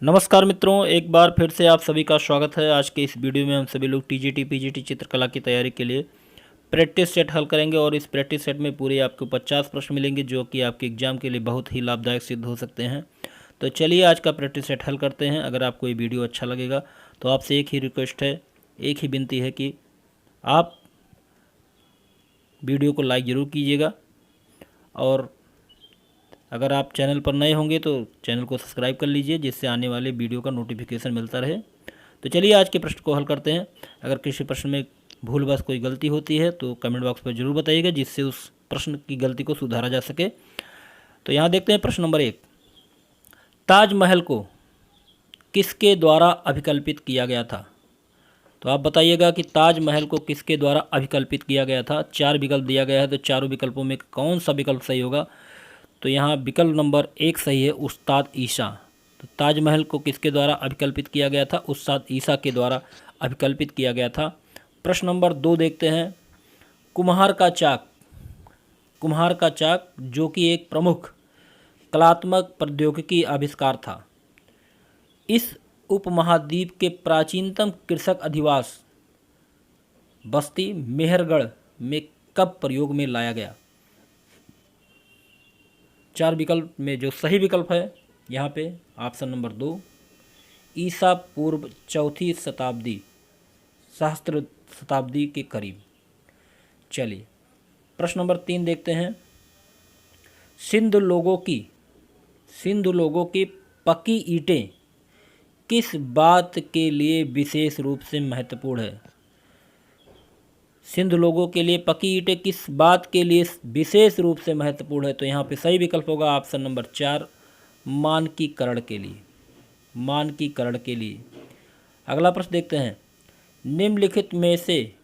नमस्कार मित्रों, एक बार फिर से आप सभी का स्वागत है। आज के इस वीडियो में हम सभी लोग टीजीटी पीजीटी चित्रकला की तैयारी के लिए प्रैक्टिस सेट हल करेंगे और इस प्रैक्टिस सेट में पूरे आपको 50 प्रश्न मिलेंगे जो कि आपके एग्जाम के लिए बहुत ही लाभदायक सिद्ध हो सकते हैं। तो चलिए आज का प्रैक्टिस सेट हल करते हैं। अगर आपको ये वीडियो अच्छा लगेगा तो आपसे एक ही रिक्वेस्ट है, एक ही विनती है कि आप वीडियो को लाइक ज़रूर कीजिएगा और अगर आप चैनल पर नए होंगे तो चैनल को सब्सक्राइब कर लीजिए जिससे आने वाले वीडियो का नोटिफिकेशन मिलता रहे। तो चलिए आज के प्रश्न को हल करते हैं। अगर किसी प्रश्न में भूलवश कोई गलती होती है तो कमेंट बॉक्स पर जरूर बताइएगा जिससे उस प्रश्न की गलती को सुधारा जा सके। तो यहाँ देखते हैं प्रश्न नंबर 1। ताजमहल को किसके द्वारा अभिकल्पित किया गया था? तो आप बताइएगा कि ताजमहल को किसके द्वारा अभिकल्पित किया गया था। 4 विकल्प दिया गया है, तो चारों विकल्पों में कौन सा विकल्प सही होगा? तो यहाँ विकल्प नंबर 1 सही है, उस्ताद ईसा। तो ताजमहल को किसके द्वारा अभिकल्पित किया गया था? उस्ताद ईसा के द्वारा अभिकल्पित किया गया था। प्रश्न नंबर 2 देखते हैं। कुम्हार का चाक, कुम्हार का चाक जो कि एक प्रमुख कलात्मक प्रौद्योगिकी आविष्कार था, इस उपमहाद्वीप के प्राचीनतम कृषक अधिवास बस्ती मेहरगढ़ में कब प्रयोग में लाया गया? 4 विकल्प में जो सही विकल्प है यहाँ पे ऑप्शन नंबर 2, ईसा पूर्व 4वीं शताब्दी, सहस्त्र शताब्दी के करीब। चलिए प्रश्न नंबर 3 देखते हैं। सिंध लोगों की पक्की ईंटें किस बात के लिए विशेष रूप से महत्वपूर्ण है? सिंध लोगों के लिए पक्की ईंटें किस बात के लिए विशेष रूप से महत्वपूर्ण है? तो यहाँ पे सही विकल्प होगा ऑप्शन नंबर 4, मानकीकरण के लिए, मानकीकरण के लिए। अगला प्रश्न देखते हैं। निम्नलिखित में से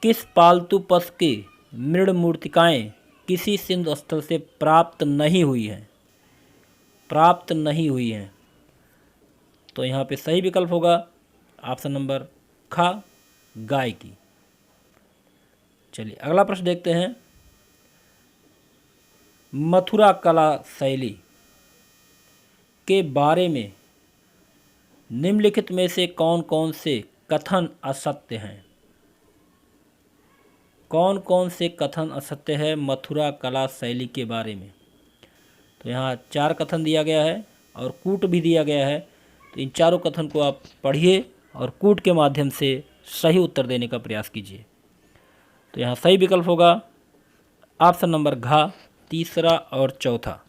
किस पालतू पशु की मृण मूर्तिकाएँ किसी सिंधु स्थल से प्राप्त नहीं हुई हैं? प्राप्त नहीं हुई हैं। तो यहाँ पे सही विकल्प होगा ऑप्शन नंबर ख, गाय की। चलिए अगला प्रश्न देखते हैं। मथुरा कला शैली के बारे में निम्नलिखित में से कौन कौन से कथन असत्य हैं? कौन कौन से कथन असत्य है मथुरा कला शैली के बारे में? तो यहाँ 4 कथन दिया गया है और कूट भी दिया गया है। तो इन चारों कथन को आप पढ़िए और कूट के माध्यम से सही उत्तर देने का प्रयास कीजिए। तो यहाँ सही विकल्प होगा ऑप्शन नंबर घ, तीसरा और चौथा।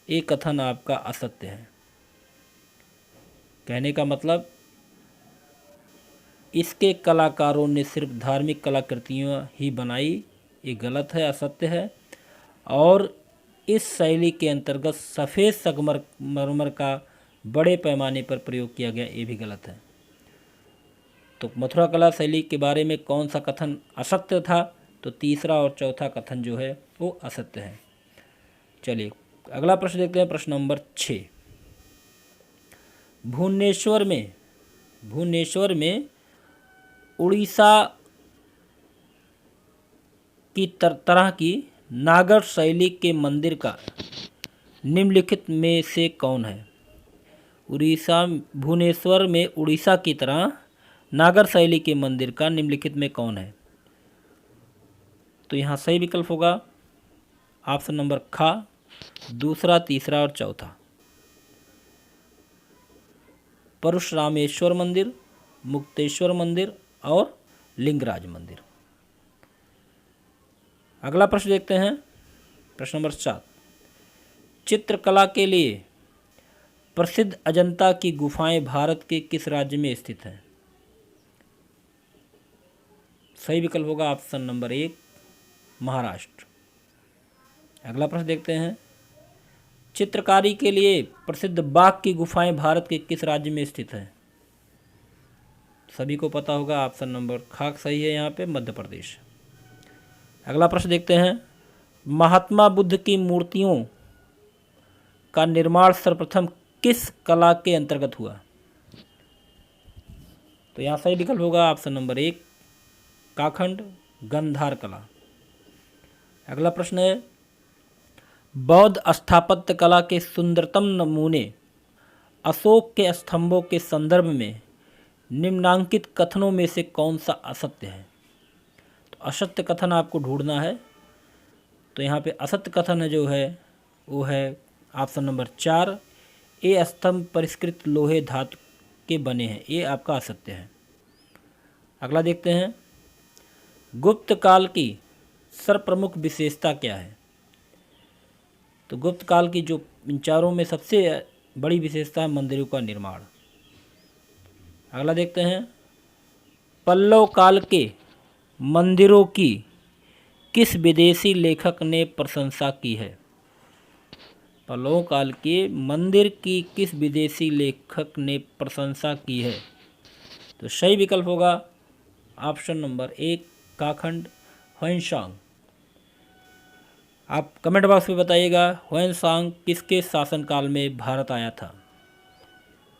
एक कथन आपका असत्य है। कहने का मतलब इसके कलाकारों ने सिर्फ धार्मिक कलाकृतियाँ ही बनाई, ये गलत है, असत्य है। और इस शैली के अंतर्गत सफ़ेद संगमरमर का बड़े पैमाने पर प्रयोग किया गया, ये भी गलत है। तो मथुरा कला शैली के बारे में कौन सा कथन असत्य था? तो तीसरा और चौथा कथन जो है वो असत्य है। चलिए अगला प्रश्न देखते हैं, प्रश्न नंबर 6। भुवनेश्वर में उड़ीसा की तरह की नागर शैली के मंदिर का निम्नलिखित में से कौन है? भुवनेश्वर में उड़ीसा की तरह नागर शैली के मंदिर का निम्नलिखित में कौन है? तो यहाँ सही विकल्प होगा ऑप्शन नंबर ख, दूसरा, तीसरा और चौथा। परशुरामेश्वर मंदिर, मुक्तेश्वर मंदिर और लिंगराज मंदिर। अगला प्रश्न देखते हैं, प्रश्न नंबर 7। चित्रकला के लिए प्रसिद्ध अजंता की गुफाएं भारत के किस राज्य में स्थित हैं? सही विकल्प होगा ऑप्शन नंबर 1, महाराष्ट्र। अगला प्रश्न देखते हैं। चित्रकारी के लिए प्रसिद्ध बाघ की गुफाएं भारत के किस राज्य में स्थित हैं? सभी को पता होगा ऑप्शन नंबर ख सही है, यहाँ पे मध्य प्रदेश। अगला प्रश्न देखते हैं। महात्मा बुद्ध की मूर्तियों का निर्माण सर्वप्रथम किस कला के अंतर्गत हुआ? तो यहाँ सही विकल्प होगा ऑप्शन नंबर 1, काखंड गंधार कला। अगला प्रश्न है। बौद्ध स्थापत्य कला के सुंदरतम नमूने अशोक के स्तंभों के संदर्भ में निम्नांकित कथनों में से कौन सा असत्य है? तो असत्य कथन आपको ढूंढना है। तो यहाँ पे असत्य कथन है जो है वो है ऑप्शन नंबर 4, ये स्तंभ परिष्कृत लोहे धातु के बने हैं, ये आपका असत्य है। अगला देखते हैं, गुप्त काल की सर्वप्रमुख विशेषता क्या है? तो गुप्त काल की जो इन चारों में सबसे बड़ी विशेषता है मंदिरों का निर्माण। अगला देखते हैं, पल्लव काल के मंदिरों की किस विदेशी लेखक ने प्रशंसा की है? पल्लव काल के मंदिर की किस विदेशी लेखक ने प्रशंसा की है? तो सही विकल्प होगा ऑप्शन नंबर 1, काखंड ह्वेनसांग। आप कमेंट बॉक्स में बताइएगा ह्वेनसांग किसके शासनकाल में भारत आया था?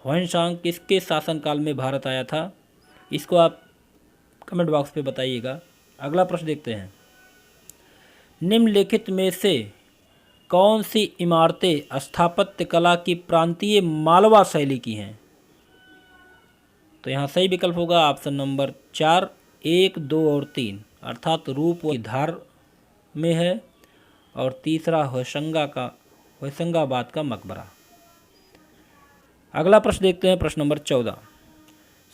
ह्वेनसांग किसके शासनकाल में भारत आया था? इसको आप कमेंट बॉक्स पे बताइएगा। अगला प्रश्न देखते हैं, निम्नलिखित में से कौन सी इमारतें स्थापत्य कला की प्रांतीय मालवा शैली की हैं? तो यहाँ सही विकल्प होगा ऑप्शन नंबर 4, 1, 2 और 3, अर्थात रूप व धार में है, और तीसरा होशंगाबाद का मकबरा। अगला प्रश्न देखते हैं, प्रश्न नंबर 14,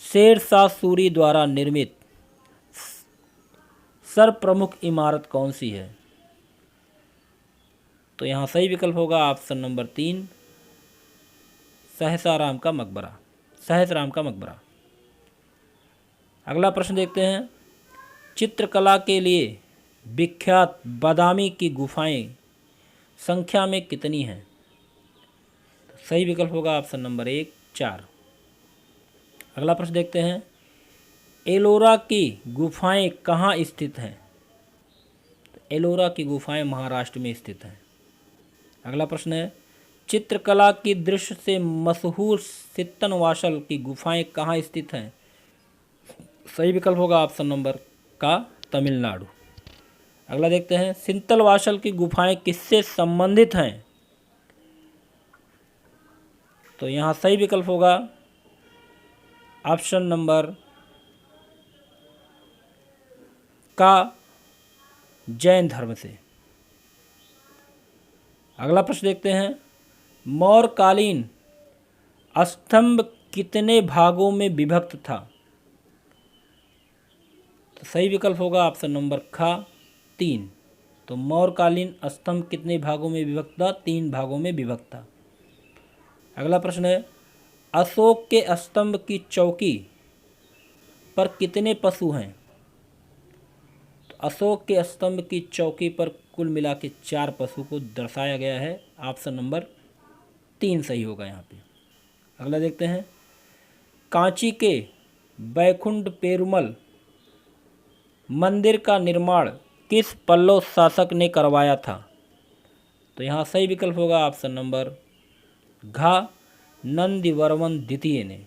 शेरशाह सूरी द्वारा निर्मित सर्वप्रमुख इमारत कौन सी है? तो यहाँ सही विकल्प होगा ऑप्शन नंबर 3, सहसराम का मकबरा। अगला प्रश्न देखते हैं, चित्रकला के लिए विख्यात बादामी की गुफाएं संख्या में कितनी हैं? तो सही विकल्प होगा ऑप्शन नंबर 1, 4। अगला प्रश्न देखते हैं, एलोरा की गुफाएं कहाँ स्थित हैं? तो एलोरा की गुफाएं महाराष्ट्र में स्थित हैं। अगला प्रश्न है, चित्रकला की दृश्य से मशहूर सित्तनवासल की गुफाएं कहाँ स्थित हैं? सही विकल्प होगा ऑप्शन नंबर का तमिलनाडु। अगला देखते हैं, सिंतलवासल की गुफाएं किससे संबंधित हैं? तो यहाँ सही विकल्प होगा ऑप्शन नंबर का जैन धर्म से। अगला प्रश्न देखते हैं, मौर्यकालीन स्तंभ कितने भागों में विभक्त था? तो सही विकल्प होगा ऑप्शन नंबर खा 3। तो मौर्यकालीन स्तंभ कितने भागों में विभक्त था? 3 भागों में विभक्त था। अगला प्रश्न है, अशोक के स्तंभ की चौकी पर कितने पशु हैं? तो अशोक के स्तंभ की चौकी पर कुल मिला के 4 पशु को दर्शाया गया है। ऑप्शन नंबर 3 सही होगा यहाँ पे। अगला देखते हैं, कांची के बैकुंठ पेरुमल मंदिर का निर्माण किस पल्लव शासक ने करवाया था? तो यहाँ सही विकल्प होगा ऑप्शन नंबर घ नंदीवर्मन द्वितीय ने।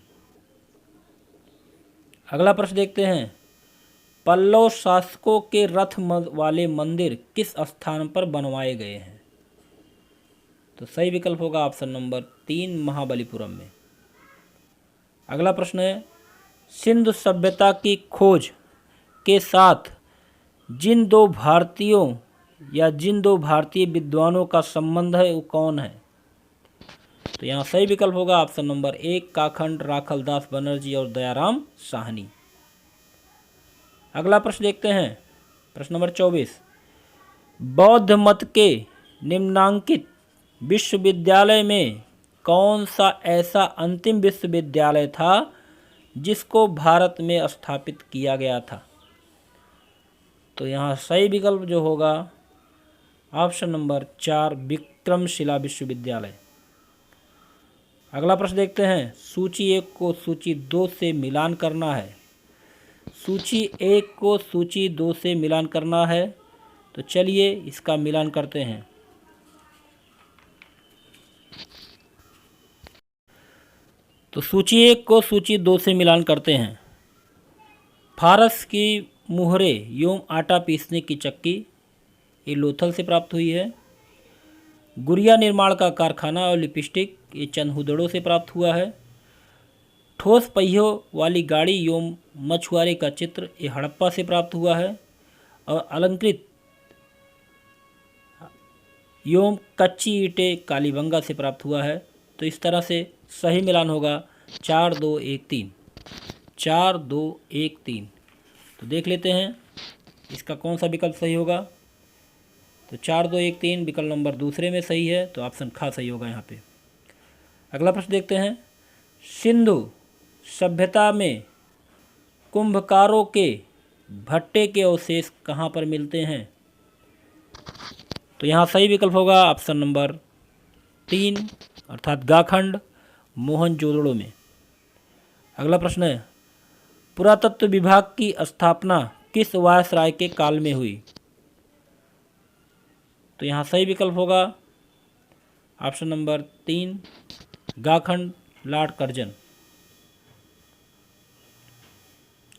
अगला प्रश्न देखते हैं, पल्लव शासकों के रथ वाले मंदिर किस स्थान पर बनवाए गए हैं? तो सही विकल्प होगा ऑप्शन नंबर 3, महाबलीपुरम में। अगला प्रश्न है, सिंधु सभ्यता की खोज के साथ जिन दो भारतीय विद्वानों का संबंध है वो कौन है? तो यहाँ सही विकल्प होगा ऑप्शन नंबर 1, काखंड राखलदास बनर्जी और दयाराम साहनी। अगला प्रश्न देखते हैं, प्रश्न नंबर 24, बौद्ध मत के निम्नांकित विश्वविद्यालय में कौन सा ऐसा अंतिम विश्वविद्यालय था जिसको भारत में स्थापित किया गया था? तो यहाँ सही विकल्प जो होगा ऑप्शन नंबर 4, विक्रमशिला विश्वविद्यालय। अगला प्रश्न देखते हैं, सूची 1 को सूची 2 से मिलान करना है। सूची 1 को सूची 2 से मिलान करना है, तो चलिए इसका मिलान करते हैं। तो सूची 1 को सूची 2 से मिलान करते हैं। फारस की मुहरे एवं आटा पीसने की चक्की, ये लोथल से प्राप्त हुई है। गुड़िया निर्माण का कारखाना और लिपस्टिक ये चंद हुदड़ों से प्राप्त हुआ है। ठोस पहियों वाली गाड़ी एवं मछुआरे का चित्र ये हड़प्पा से प्राप्त हुआ है। और अलंकृत एवं कच्ची ईंटें कालीबंगा से प्राप्त हुआ है। तो इस तरह से सही मिलान होगा 4 2 1 3, 4 2 1 3। तो देख लेते हैं इसका कौन सा विकल्प सही होगा। तो 4 2 1 3 विकल्प नंबर दूसरे में सही है, तो ऑप्शन ख सही होगा यहाँ पे। अगला प्रश्न देखते हैं, सिंधु सभ्यता में कुंभकारों के भट्टे के अवशेष कहाँ पर मिलते हैं। तो यहाँ सही विकल्प होगा ऑप्शन नंबर 3 अर्थात गाखंड मोहनजोदड़ो में। अगला प्रश्न है, पुरातत्व विभाग की स्थापना किस वायसराय के काल में हुई। तो यहाँ सही विकल्प होगा ऑप्शन नंबर 3 गाखंड लॉर्ड कर्जन।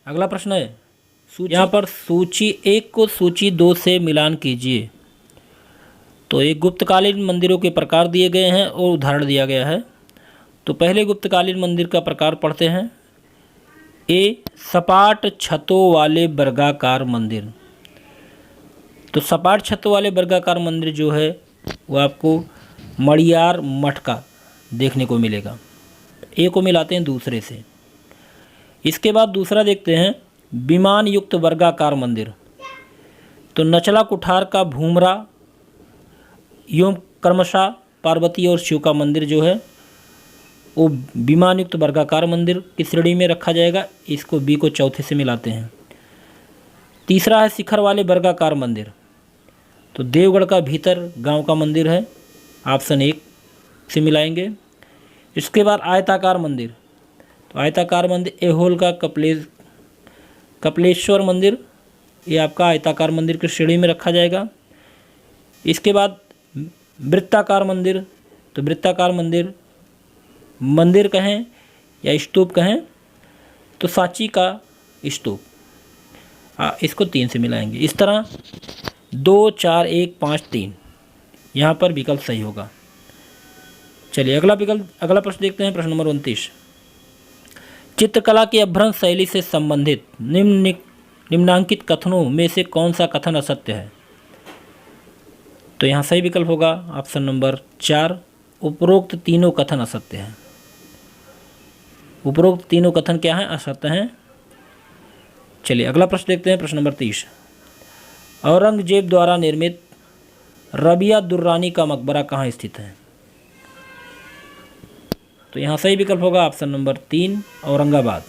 अगला प्रश्न है, यहाँ पर सूची 1 को सूची 2 से मिलान कीजिए। तो एक गुप्तकालीन मंदिरों के प्रकार दिए गए हैं और उदाहरण दिया गया है। तो पहले गुप्तकालीन मंदिर का प्रकार पढ़ते हैं। ए सपाट छतों वाले वर्गाकार मंदिर। तो सपाट छतों वाले वर्गाकार मंदिर जो है वो आपको मड़ियार मठ का देखने को मिलेगा। ए को मिलाते हैं दूसरे से। इसके बाद दूसरा देखते हैं, विमान युक्त वर्गाकार मंदिर। तो नचला कुठार का भूमरा एवं क्रमशः पार्वती और शिव का मंदिर जो है वो विमान युक्त वर्गाकार मंदिर की श्रेणी में रखा जाएगा। इसको बी को चौथे से मिलाते हैं। तीसरा है शिखर वाले वर्गाकार मंदिर। तो देवगढ़ का भीतर गांव का मंदिर है, ऑप्शन 1 से मिलाएंगे। इसके बाद आयताकार मंदिर। तो आयताकार मंदिर एहोल का कपिलेश्वर मंदिर, ये आपका आयताकार मंदिर की श्रेणी में रखा जाएगा। इसके बाद वृत्ताकार मंदिर। तो वृत्ताकार मंदिर कहें या स्तूप कहें तो सांची का स्तूप, इसको 3 से मिलाएंगे। इस तरह 2 4 1 5 3 यहाँ पर विकल्प सही होगा। चलिए अगला प्रश्न देखते हैं, प्रश्न नंबर 29। चित्रकला की अभ्रंश शैली से संबंधित निम्नांकित कथनों में से कौन सा कथन असत्य है। तो यहाँ सही विकल्प होगा ऑप्शन नंबर 4, उपरोक्त तीनों कथन असत्य हैं। उपरोक्त तीनों कथन क्या हैं, असत्य हैं। चलिए अगला प्रश्न देखते हैं, प्रश्न नंबर 30। औरंगजेब द्वारा निर्मित रबिया दुर्रानी का मकबरा कहाँ स्थित है। तो यहाँ सही विकल्प होगा ऑप्शन नंबर 3, औरंगाबाद।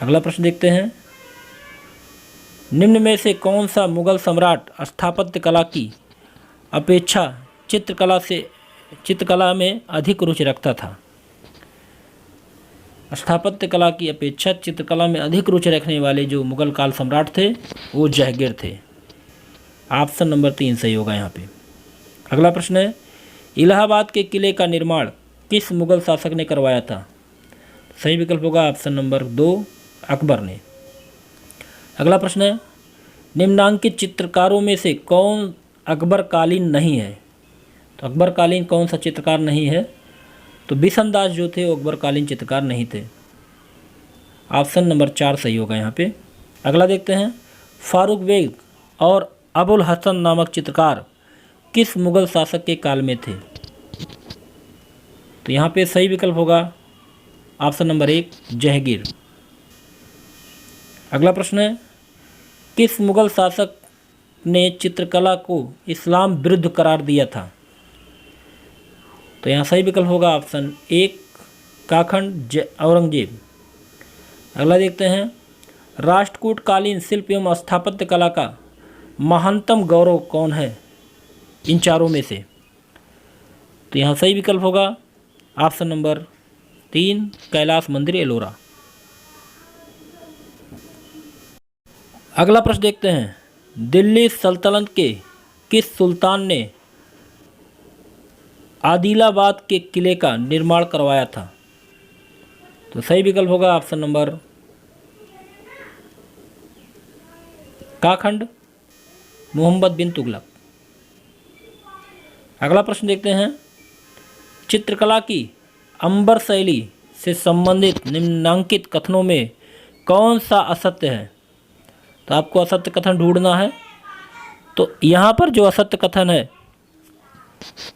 अगला प्रश्न देखते हैं, निम्न में से कौन सा मुगल सम्राट स्थापत्य कला की अपेक्षा चित्रकला में अधिक रुचि रखता था। स्थापत्य कला की अपेक्षा चित्रकला में अधिक रुचि रखने वाले जो मुगल काल सम्राट थे वो जहांगीर थे। ऑप्शन नंबर 3 सही होगा यहाँ पे। अगला प्रश्न है, इलाहाबाद के किले का निर्माण किस मुगल शासक ने करवाया था। सही विकल्प होगा ऑप्शन नंबर 2, अकबर ने। अगला प्रश्न है, निम्नांकित चित्रकारों में से कौन अकबरकालीन नहीं है। तो अकबरकालीन कौन सा चित्रकार नहीं है। तो बिशनदास जो थे वो अकबरकालीन चित्रकार नहीं थे। ऑप्शन नंबर 4 सही होगा यहाँ पे। अगला देखते हैं, फारूक बेग और अबुल हसन नामक चित्रकार किस मुगल शासक के काल में थे। तो यहाँ पे सही विकल्प होगा ऑप्शन नंबर 1, जहांगीर। अगला प्रश्न है, किस मुगल शासक ने चित्रकला को इस्लाम विरुद्ध करार दिया था। तो यहाँ सही विकल्प होगा ऑप्शन 1, काखंड औरंगजेब। अगला देखते हैं, राष्ट्रकूटकालीन शिल्प एवं स्थापत्य कला का महानतम गौरव कौन है इन चारों में से। तो यहाँ सही विकल्प होगा ऑप्शन नंबर 3, कैलाश मंदिर एलोरा। अगला प्रश्न देखते हैं, दिल्ली सल्तनत के किस सुल्तान ने आदिलाबाद के किले का निर्माण करवाया था। तो सही विकल्प होगा ऑप्शन नंबर काखंड मोहम्मद बिन तुगलक। अगला प्रश्न देखते हैं, चित्रकला की अंबर शैली से संबंधित निम्नांकित कथनों में कौन सा असत्य है। तो आपको असत्य कथन ढूंढना है। तो यहाँ पर जो असत्य कथन है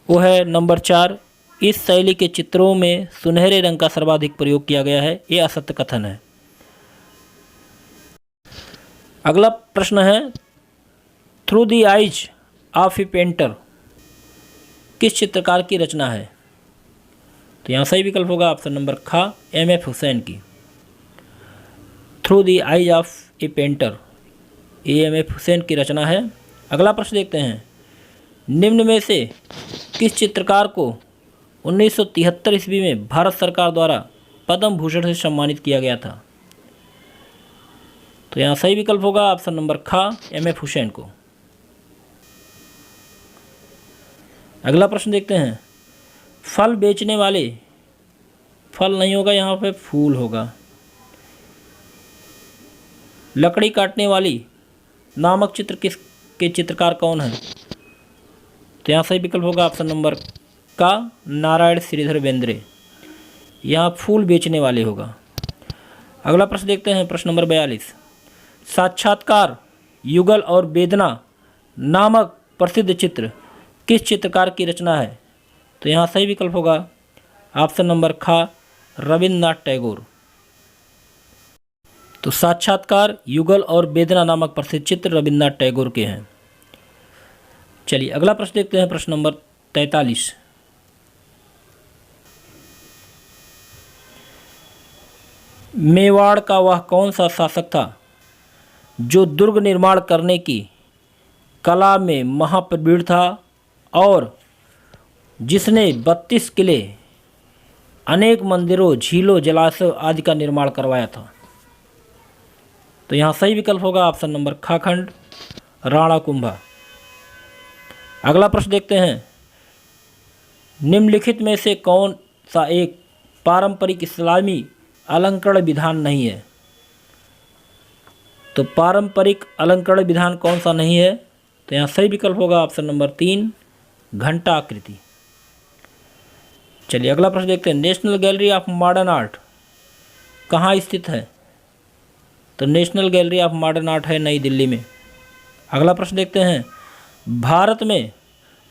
वो है नंबर 4, इस शैली के चित्रों में सुनहरे रंग का सर्वाधिक प्रयोग किया गया है। ये असत्य कथन है। अगला प्रश्न है, through the eyes of A painter किस चित्रकार की रचना है। तो यहाँ सही विकल्प होगा ऑप्शन नंबर ख, M.F. हुसैन की। Through the eyes of A painter, ये M.F. हुसैन की रचना है। अगला प्रश्न देखते हैं, निम्न में से किस चित्रकार को 1973 ईस्वी में भारत सरकार द्वारा पद्म भूषण से सम्मानित किया गया था। तो यहाँ सही विकल्प होगा ऑप्शन नंबर ख, M.F. हुसैन को। अगला प्रश्न देखते हैं, फल बेचने वाले, फल नहीं होगा यहाँ पे, फूल होगा, लकड़ी काटने वाली नामक चित्र के चित्रकार कौन है। तो यहाँ सही विकल्प होगा ऑप्शन नंबर का, नारायण श्रीधर बेंद्रे। यहाँ फूल बेचने वाले होगा। अगला प्रश्न देखते हैं, प्रश्न नंबर 42, साक्षात्कार युगल और वेदना नामक प्रसिद्ध चित्र किस चित्रकार की रचना है। तो यहाँ सही विकल्प होगा ऑप्शन नंबर ख, रविन्द्रनाथ टैगोर। तो साक्षात्कार युगल और वेदना नामक प्रसिद्ध चित्र रविन्द्रनाथ टैगोर के हैं। चलिए अगला प्रश्न देखते हैं, प्रश्न नंबर 43, मेवाड़ का वह कौन सा शासक था जो दुर्ग निर्माण करने की कला में महाप्रवीण था और जिसने 32 किले, अनेक मंदिरों, झीलों, जलाशयों आदि का निर्माण करवाया था। तो यहाँ सही विकल्प होगा ऑप्शन नंबर ख खंड, राणा कुंभा। अगला प्रश्न देखते हैं, निम्नलिखित में से कौन सा एक पारंपरिक इस्लामी अलंकरण विधान नहीं है। तो पारंपरिक अलंकरण विधान कौन सा नहीं है। तो यहाँ सही विकल्प होगा ऑप्शन नंबर 3, घंटा आकृति। चलिए अगला प्रश्न देखते हैं, national gallery of modern art कहाँ स्थित है। तो national gallery of modern art है नई दिल्ली में। अगला प्रश्न देखते हैं, भारत में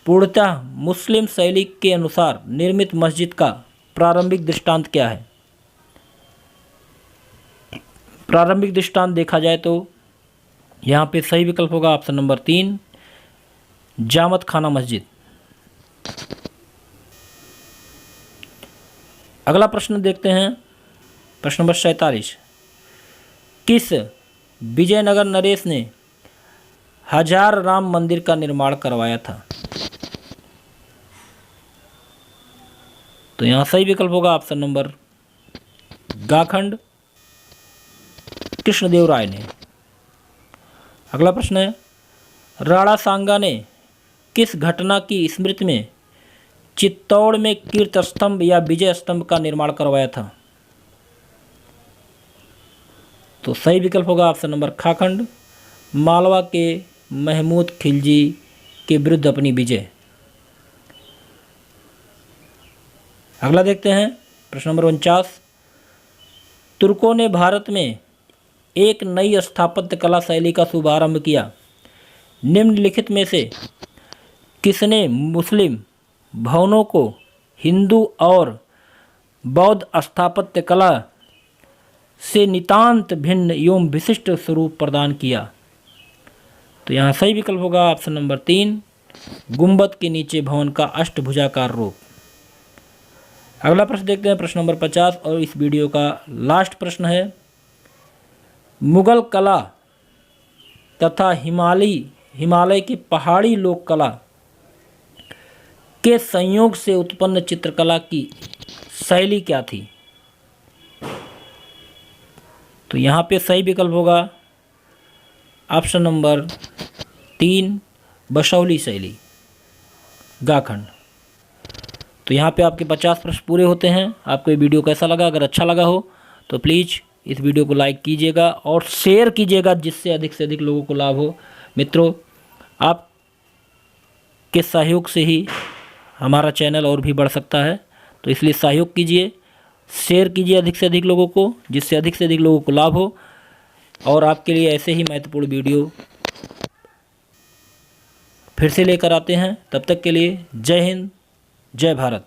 पूर्णतः मुस्लिम शैली के अनुसार निर्मित मस्जिद का प्रारंभिक दृष्टांत क्या है। प्रारंभिक दृष्टांत देखा जाए तो यहाँ पे सही विकल्प होगा ऑप्शन नंबर 3, जामत खाना मस्जिद। अगला प्रश्न देखते हैं, प्रश्न नंबर 47, किस विजयनगर नरेश ने हजार राम मंदिर का निर्माण करवाया था। तो यहाँ सही विकल्प होगा ऑप्शन नंबर गाखंड, कृष्णदेव राय ने। अगला प्रश्न है, राणा सांगा ने किस घटना की स्मृति में चित्तौड़ में कीर्त स्तंभ या विजय स्तंभ का निर्माण करवाया था। तो सही विकल्प होगा ऑप्शन नंबर ख खंड, मालवा के महमूद खिलजी के विरुद्ध अपनी विजय। अगला देखते हैं, प्रश्न नंबर 49, तुर्कों ने भारत में एक नई स्थापत्य कला शैली का शुभारंभ किया। निम्नलिखित में से किसने मुस्लिम भवनों को हिंदू और बौद्ध स्थापत्य कला से नितांत भिन्न एवं विशिष्ट स्वरूप प्रदान किया। तो यहाँ सही विकल्प होगा ऑप्शन नंबर 3, गुंबद के नीचे भवन का अष्टभुजाकार रूप। अगला प्रश्न देखते हैं, प्रश्न नंबर 50 और इस वीडियो का लास्ट प्रश्न है, मुगल कला तथा हिमालय की पहाड़ी लोक कला के संयोग से उत्पन्न चित्रकला की शैली क्या थी। तो यहाँ पे सही विकल्प होगा ऑप्शन नंबर 3, बसौली शैली, गाखंड। तो यहाँ पे आपके 50 प्रश्न पूरे होते हैं। आपको ये वीडियो कैसा लगा? अगर अच्छा लगा हो तो प्लीज़ इस वीडियो को लाइक कीजिएगा और शेयर कीजिएगा जिससे अधिक से अधिक लोगों को लाभ हो। मित्रों, आपके सहयोग से ही हमारा चैनल और भी बढ़ सकता है। तो इसलिए सहयोग कीजिए, शेयर कीजिए अधिक से अधिक लोगों को, जिससे अधिक से अधिक लोगों को लाभ हो। और आपके लिए ऐसे ही महत्वपूर्ण वीडियो फिर से लेकर आते हैं। तब तक के लिए जय हिंद, जय भारत।